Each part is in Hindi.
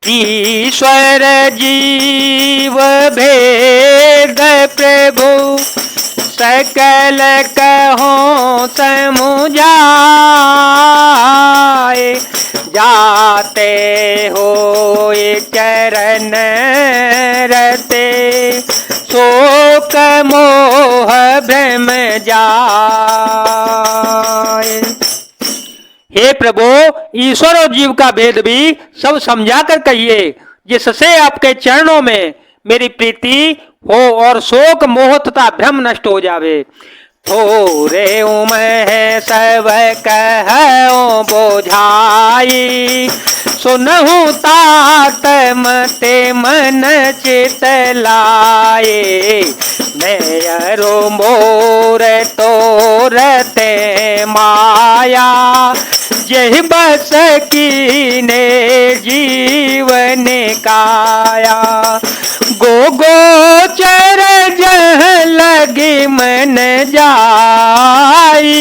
ईश्वर जीव भेद प्रभु सकल कहो समुझाए। जाते हो चरण रते शोक मोह भ्रम जाए। हे प्रभु, ईश्वर और जीव का भेद भी सब समझा कर कहिए, जिससे आपके चरणों में मेरी प्रीति हो और शोक मोह तथा भ्रम नष्ट हो जावे। थोरे उमह सब कहो बोझाई, सुनहु तात मते मन चित लाए। नयरो मोर तोरते माया, यही बस कीने जीवन काया। गो गोचर जह लगी मन जाई,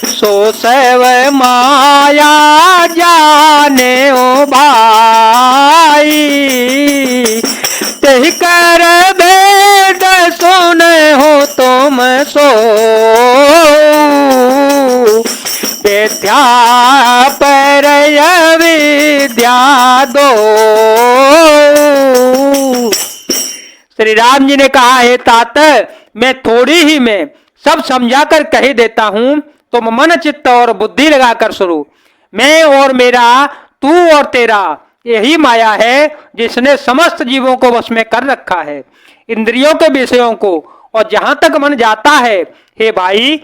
सो सव माया जाने ओ भाई। तहि कर वेद सुन हो तुम सो, विद्या पर विद्या दो। श्री राम जी ने कहा, हे तात, मैं थोड़ी ही में सब समझा कर कह देता हूं, तुम मन चित्त और बुद्धि लगाकर सुनो। मैं और मेरा, तू और तेरा, यही माया है जिसने समस्त जीवों को वश में कर रखा है, इंद्रियों के विषयों को। और जहां तक मन जाता है, हे भाई,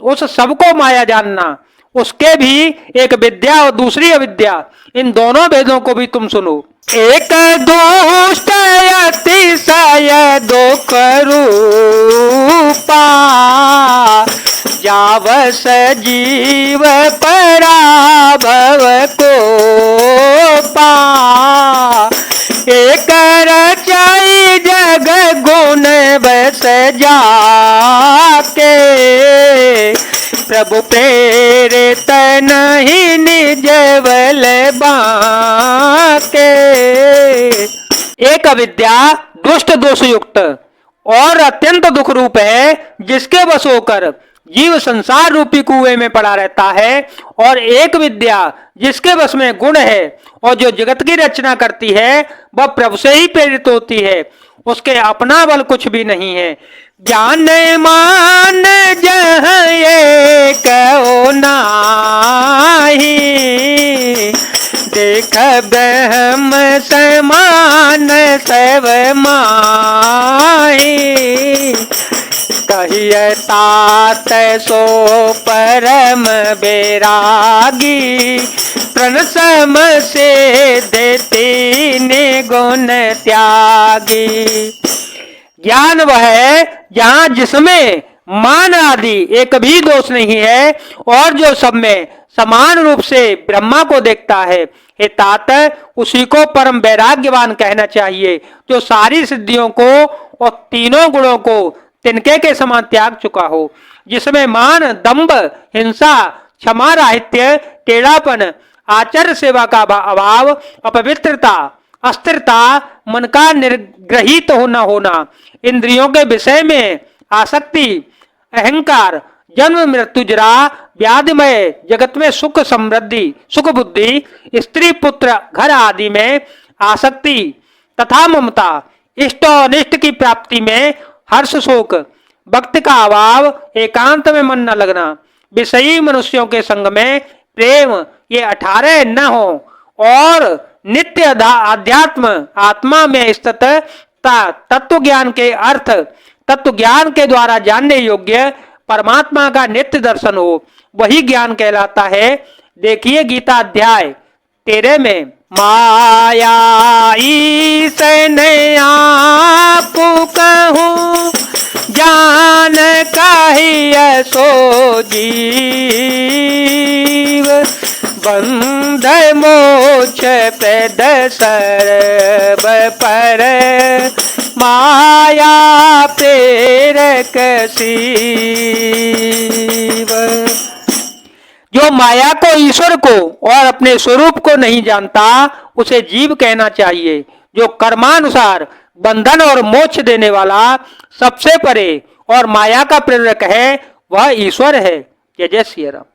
उस सबको माया जानना। उसके भी एक विद्या और दूसरी अविद्या, इन दोनों भेदों को भी तुम सुनो। एक दुष्ट अतिशय दुख रूपा, जावस जीव पराभव को पा। एक रचाई जग गुण बस जाके, प्रभु प्रेरित नहीं निज बल बाके। एक अविद्या दुष्ट दोष युक्त और अत्यंत दुख रूप है, जिसके वश होकर जीव संसार रूपी कुएं में पड़ा रहता है। और एक विद्या जिसके वश में गुण है और जो जगत की रचना करती है, वह प्रभु से ही प्रेरित होती है, उसके अपना बल कुछ भी नहीं है। ज्ञान मान जहाँ एक नाही, देख ब्रह्म समान सब माही। कहिए तात सो परम बैरागी, प्रण सम से देती निगुण त्यागी। ज्ञान वह है जहाँ जिसमें मान आदि एक भी दोष नहीं है, और जो सब में समान रूप से ब्रह्मा को देखता है। हे तात, उसी को परम वैराग्यवान कहना चाहिए, जो सारी सिद्धियों को और तीनों गुणों को तिनके के समान त्याग चुका हो, जिसमें मान, दंभ, हिंसा, क्षमा राहित्य, टेढ़ापन, आचार्य सेवा का अभाव, अपवित्रता, अस्थिरता, मन का निर्ग्रहित होना, इंद्रियों के विषय में आसक्ति, अहंकार, जन्म मृत्यु जरा व्याधिमय जगत में सुख समृद्धि, सुख बुद्धि, स्त्री पुत्र घर आदि में आसक्ति तथा ममता, इष्ट और अनिष्ट की प्राप्ति में हर्ष शोक, भक्ति का अभाव, एकांत में मन न लगना, विषयी मनुष्यों के संग में प्रेम, ये 18 न हो, और नित्य अध्यात्म आत्मा में स्थित तत्व ज्ञान के अर्थ, तत्व ज्ञान के द्वारा जानने योग्य परमात्मा का नित्य दर्शन हो, वही ज्ञान कहलाता है। देखिए गीता अध्याय 13 में, माया ईसन आप कहूँ, जान कहिए सो जीव। बंध मोक्ष प्रद सर्व पर, माया प्रेरक शिव। जो माया को, ईश्वर को और अपने स्वरूप को नहीं जानता उसे जीव कहना चाहिए। जो कर्मानुसार बंधन और मोक्ष देने वाला, सबसे परे और माया का प्रेरक है, वह ईश्वर है। जय जय श्री राम।